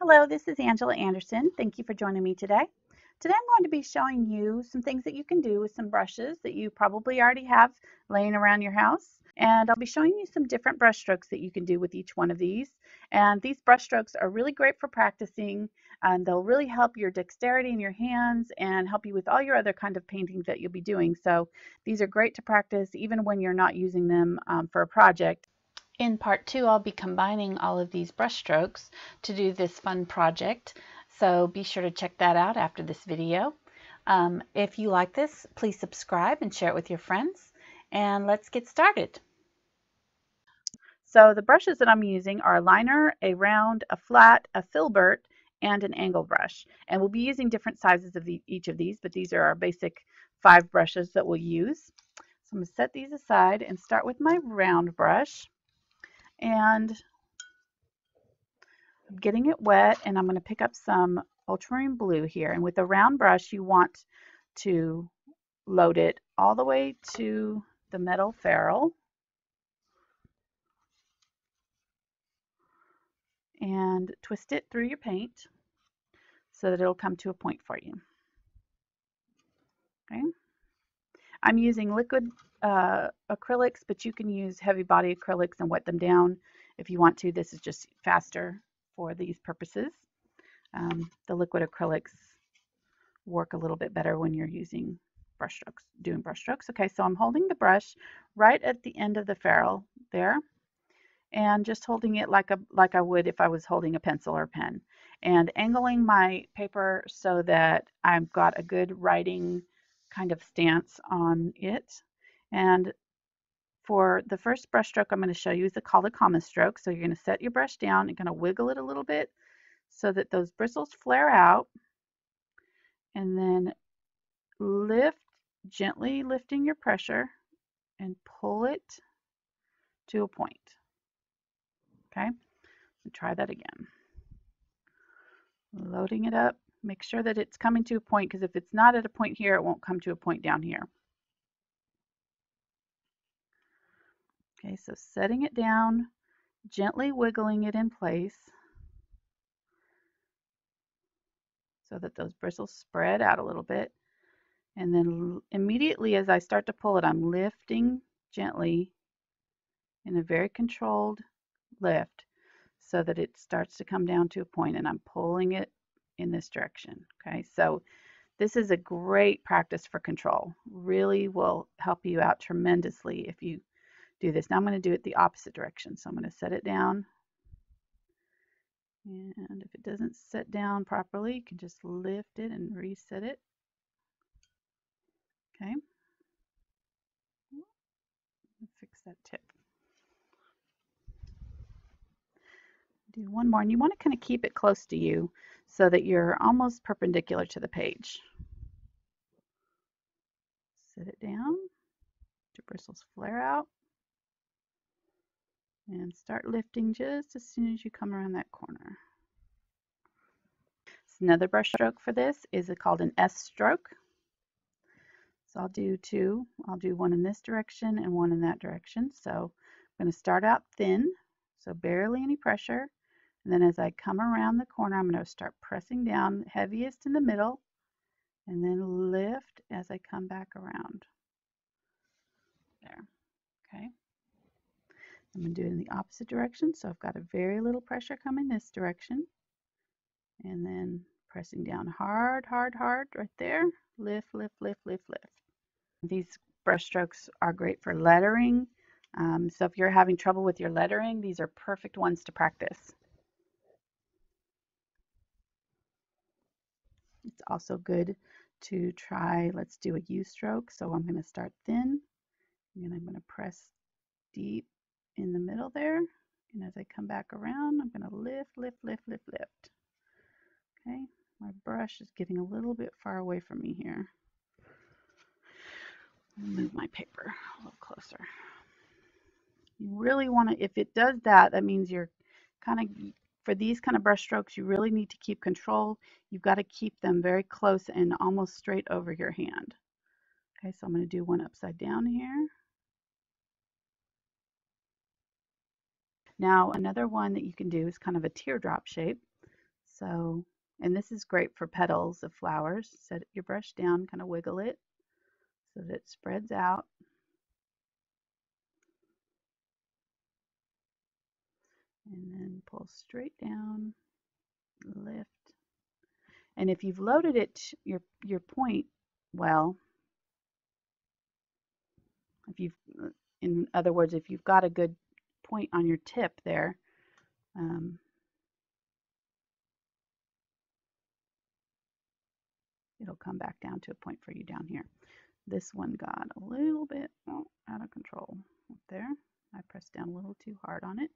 Hello, this is Angela Anderson. Thank you for joining me today. Today I'm going to be showing you some things that you can do with some brushes that you probably already have laying around your house. And I'll be showing you some different brush strokes that you can do with each one of these. And these brush strokes are really great for practicing, and they'll really help your dexterity in your hands and help you with all your other kind of paintings that you'll be doing. So these are great to practice even when you're not using them for a project. In part two, I'll be combining all of these brush strokes to do this fun project. So be sure to check that out after this video. If you like this, please subscribe and share it with your friends. And let's get started. So the brushes that I'm using are a liner, a round, a flat, a filbert, and an angle brush. And we'll be using different sizes of each of these, but these are our basic 5 brushes that we'll use. So I'm going to set these aside and start with my round brush. And I'm getting it wet, and I'm going to pick up some ultramarine blue here. And with a round brush, you want to load it all the way to the metal ferrule and twist it through your paint so that it'll come to a point for you. Okay. I'm using liquid acrylics, but you can use heavy body acrylics and wet them down if you want to. This is just faster for these purposes. The liquid acrylics work a little bit better when you're using brush strokes, doing brush strokes. Okay, so I'm holding the brush right at the end of the ferrule there, and just holding it like I would if I was holding a pencil or a pen, and angling my paper so that I've got a good writing kind of stance on it. And for the first brush stroke I'm going to show you is called a comma stroke. So you're going to set your brush down and kind of wiggle it a little bit so that those bristles flare out, and then lift, gently lifting your pressure, and pull it to a point. Okay, try that again. Loading it up, make sure that it's coming to a point, because if it's not at a point here, it won't come to a point down here. Okay, so setting it down, gently wiggling it in place so that those bristles spread out a little bit. And then immediately as I start to pull it, I'm lifting gently in a very controlled lift so that it starts to come down to a point, and I'm pulling it in this direction. Okay, so this is a great practice for control. Really will help you out tremendously if you do this. Now I'm going to do it the opposite direction. So I'm going to set it down, and if it doesn't set down properly, you can just lift it and reset it. Okay, fix that tip. Do one more, and you want to kind of keep it close to you so that you're almost perpendicular to the page. Set it down, your bristles flare out, and start lifting just as soon as you come around that corner. So another brush stroke for this is called an S stroke. So I'll do two. I'll do one in this direction and one in that direction. So I'm going to start out thin, so barely any pressure. And then as I come around the corner, I'm going to start pressing down, heaviest in the middle, and then lift as I come back around. There. Okay. I'm going to do it in the opposite direction. So I've got a very little pressure coming this direction. And then pressing down hard, hard, hard right there. Lift, lift, lift, lift, lift. These brush strokes are great for lettering. So if you're having trouble with your lettering, these are perfect ones to practice. It's also good to try, let's do a U stroke. So I'm going to start thin, and I'm going to press deep in the middle there. And as I come back around, I'm going to lift, lift, lift, lift, lift. Okay, my brush is getting a little bit far away from me here. Move my paper a little closer. You really want to, if it does that, that means you're kind of, for these kind of brush strokes, you really need to keep control. You've got to keep them very close and almost straight over your hand. Okay, so I'm going to do one upside down here. Now another one that you can do is kind of a teardrop shape. So, and this is great for petals of flowers. Set your brush down, kind of wiggle it so that it spreads out. And then pull straight down, lift. And if you've loaded it, your point well, if you've, in other words, if you've got a good point on your tip there, it'll come back down to a point for you down here. This one got a little bit out of control up there. I pressed down a little too hard on it.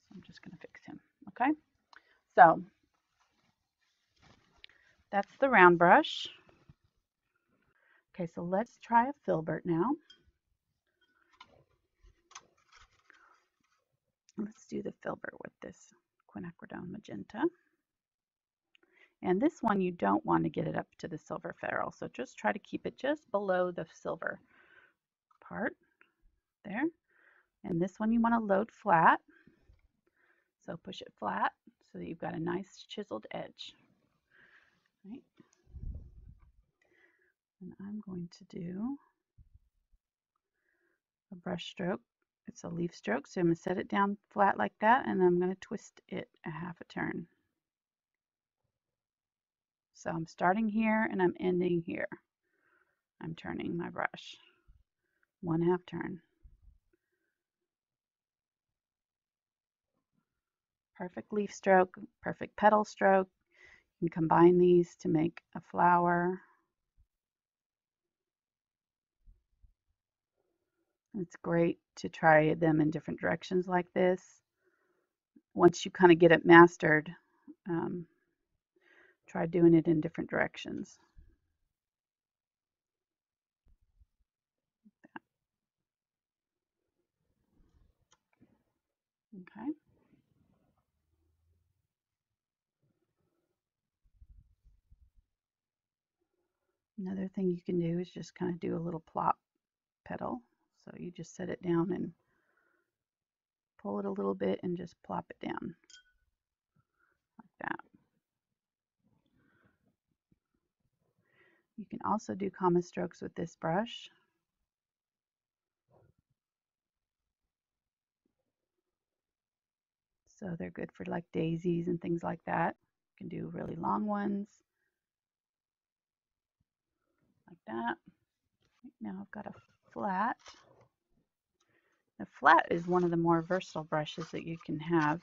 So I'm just going to fix him. Okay. So that's the round brush. Okay, so let's try a filbert now. Let's do the filbert with this quinacridone magenta. And this one you don't want to get it up to the silver ferrule, so just try to keep it just below the silver part there. And this one you want to load flat, so push it flat so that you've got a nice chiseled edge. Right. And I'm going to do a brush stroke. It's a leaf stroke, so I'm going to set it down flat like that, and I'm going to twist it a half a turn. So I'm starting here and I'm ending here. I'm turning my brush. 1/2 turn. Perfect leaf stroke, perfect petal stroke. You can combine these to make a flower. It's great to try them in different directions like this. Once you kind of get it mastered, try doing it in different directions. Okay. Another thing you can do is just kind of do a little plop petal. So you just set it down and pull it a little bit and just plop it down like that. You can also do comma strokes with this brush. So they're good for like daisies and things like that. You can do really long ones like that. Now I've got a flat. The flat is one of the more versatile brushes that you can have.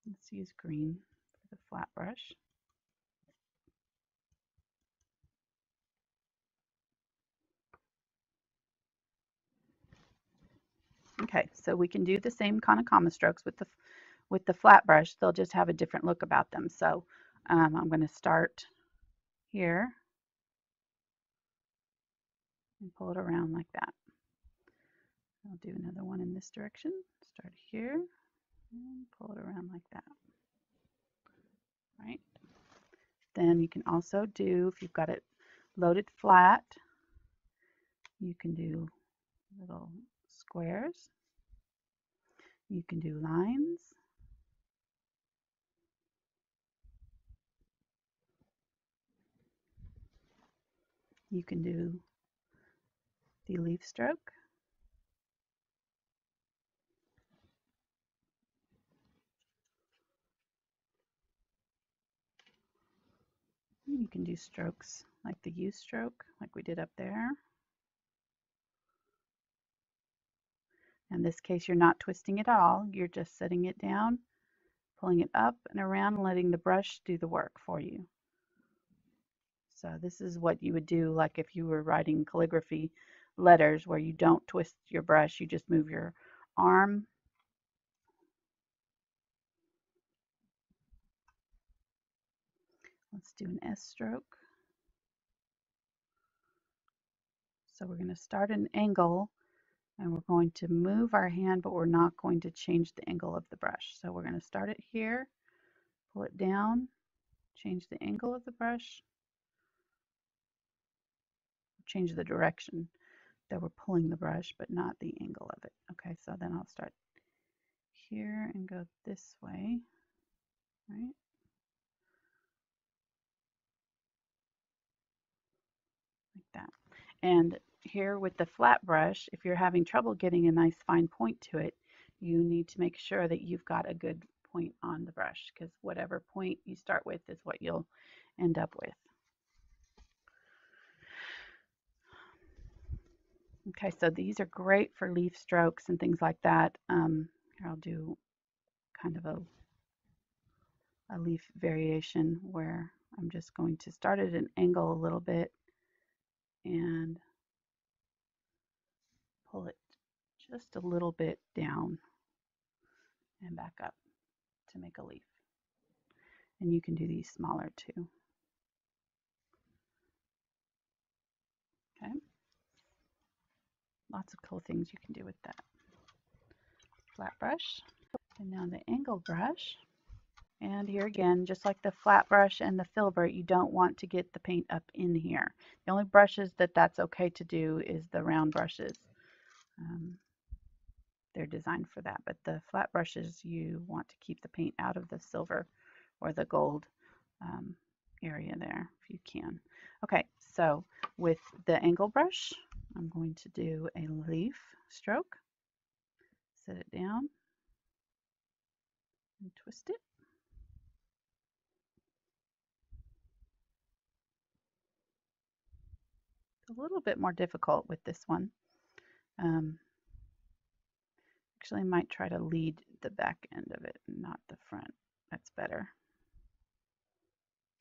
Let's use green for the flat brush. Okay, so we can do the same kind of comma strokes with the flat brush. They'll just have a different look about them. So I'm going to start here and pull it around like that. I'll do another one in this direction. Start here and pull it around like that. Right. Then you can also do, if you've got it loaded flat, you can do little squares. You can do lines. You can do the leaf stroke. You can do strokes like the U stroke, like we did up there. In this case, you're not twisting it at all. You're just setting it down, pulling it up and around, and letting the brush do the work for you. So this is what you would do like if you were writing calligraphy letters where you don't twist your brush, you just move your arm. Let's do an S stroke. So we're going to start an angle and we're going to move our hand, but we're not going to change the angle of the brush. So we're going to start it here, pull it down, change the angle of the brush, change the direction that we're pulling the brush, but not the angle of it. Okay, so then I'll start here and go this way, right? And here with the flat brush, if you're having trouble getting a nice fine point to it, you need to make sure that you've got a good point on the brush, because whatever point you start with is what you'll end up with. Okay, so these are great for leaf strokes and things like that. Here I'll do kind of a leaf variation where I'm just going to start at an angle a little bit and pull it just a little bit down and back up to make a leaf. And you can do these smaller too. Okay. Lots of cool things you can do with that. Flat brush. And now the angle brush. And here again, just like the flat brush and the filbert, you don't want to get the paint up in here. The only brushes that's okay to do is the round brushes. They're designed for that, but the flat brushes, you want to keep the paint out of the silver or the gold area there if you can. Okay, so with the angle brush, I'm going to do a leaf stroke. Set it down and twist it. It's a little bit more difficult with this one. Actually, I might try to lead the back end of it, not the front. That's better.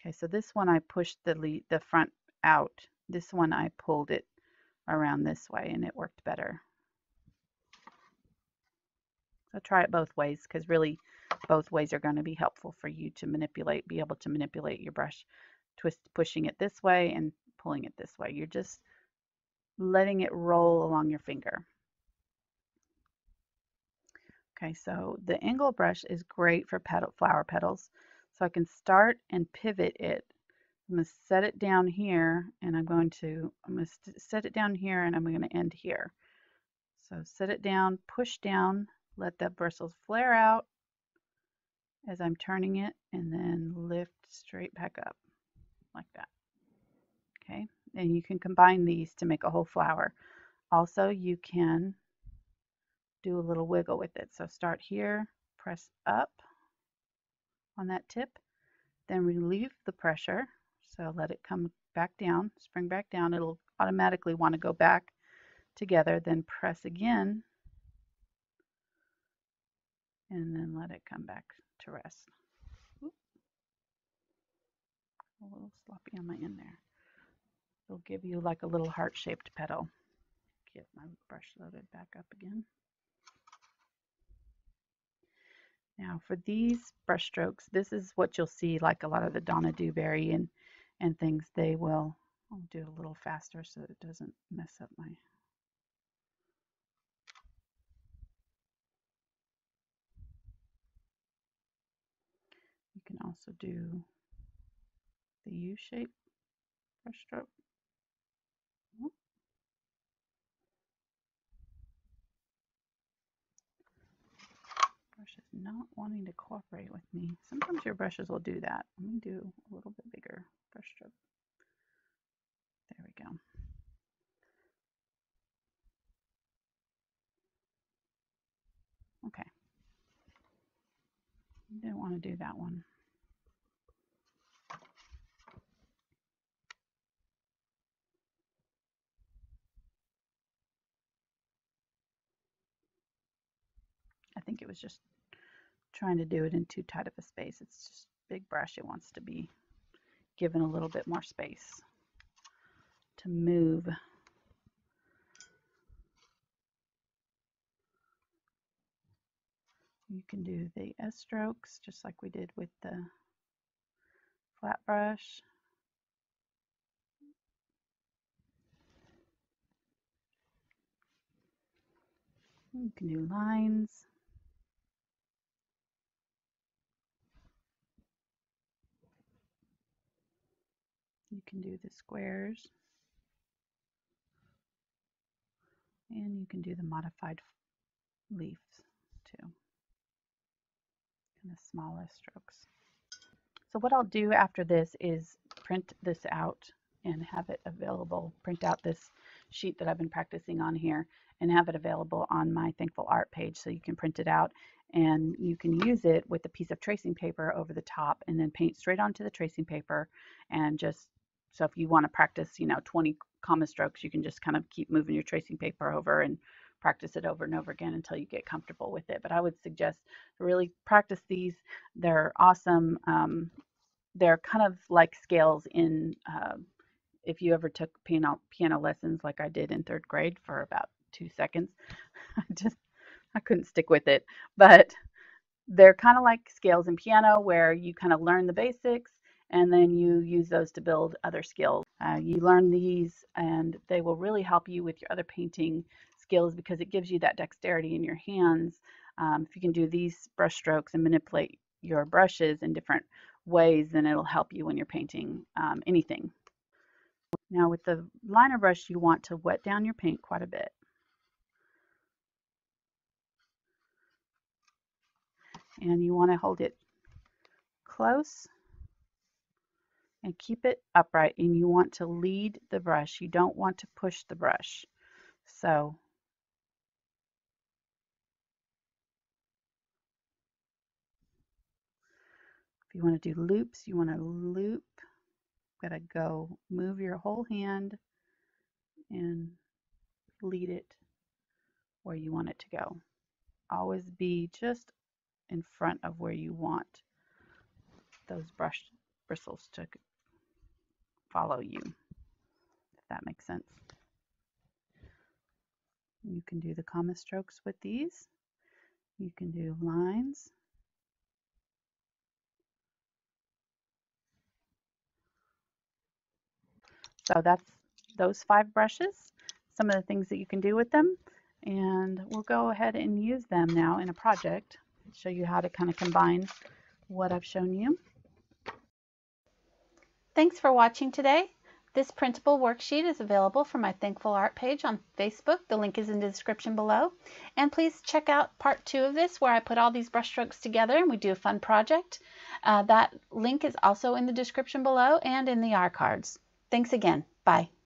Okay, so this one I pushed the front out. This one I pulled it around this way and it worked better. So try it both ways, because really both ways are going to be helpful for you to be able to manipulate your brush, pushing it this way and pulling it this way. You're just letting it roll along your finger. Okay, so the angle brush is great for flower petals. So I can start and pivot it. I'm going to set it down here, and I'm going to set it down here, and I'm going to end here. So set it down, push down, let the bristles flare out as I'm turning it, and then lift straight back up like that. Okay, and you can combine these to make a whole flower. Also, you can do a little wiggle with it. So start here, press up on that tip, then relieve the pressure. So let it come back down, spring back down. It'll automatically want to go back together, then press again, and then let it come back to rest. Oop. A little sloppy on my end there. It'll give you like a little heart-shaped petal. Get my brush loaded back up again. Now for these brush strokes, this is what you'll see, like a lot of the Donna Dewberry and things. They will, I'll do it a little faster so it doesn't mess up my. You can also do the U-shape brush stroke. Brush is not wanting to cooperate with me. Sometimes your brushes will do that. Let me do a little bit bigger brush stroke. There we go. Okay. Didn't want to do that one. I think it was just trying to do it in too tight of a space. It's just a big brush. It wants to be given a little bit more space to move. You can do the S strokes just like we did with the flat brush. You can do lines. You can do the squares. And you can do the modified leaves too. And the smallest strokes. So what I'll do after this is print this out and have it available. Print out this sheet that I've been practicing on here and have it available on my Thankful Art page, so you can print it out and you can use it with a piece of tracing paper over the top and then paint straight onto the tracing paper. And just so if you want to practice, 20 comma strokes, you can just kind of keep moving your tracing paper over and practice it over and over again until you get comfortable with it. But I would suggest to really practice these. They're awesome. They're kind of like scales in, if you ever took piano lessons like I did in 3rd grade for about 2 seconds. I couldn't stick with it, but they're kind of like scales in piano where you kind of learn the basics and then you use those to build other skills. You learn these and they will really help you with your other painting skills because it gives you that dexterity in your hands. If you can do these brush strokes and manipulate your brushes in different ways, then it'll help you when you're painting anything. Now with the liner brush, you want to wet down your paint quite a bit. And you want to hold it close and keep it upright, and you want to lead the brush. You don't want to push the brush. So if you want to do loops, you want to loop. Gotta go move your whole hand and lead it where you want it to go. Always be just in front of where you want those brush bristles to follow you, if that makes sense. You can do the comma strokes with these. You can do lines. So that's those 5 brushes, some of the things that you can do with them. And we'll go ahead and use them now in a project, show you how to kind of combine what I've shown you. Thanks for watching today. This printable worksheet is available from my Thankful Art page on Facebook. The link is in the description below. And please check out part 2 of this where I put all these brush strokes together and we do a fun project. That link is also in the description below and in the R cards. Thanks again. Bye.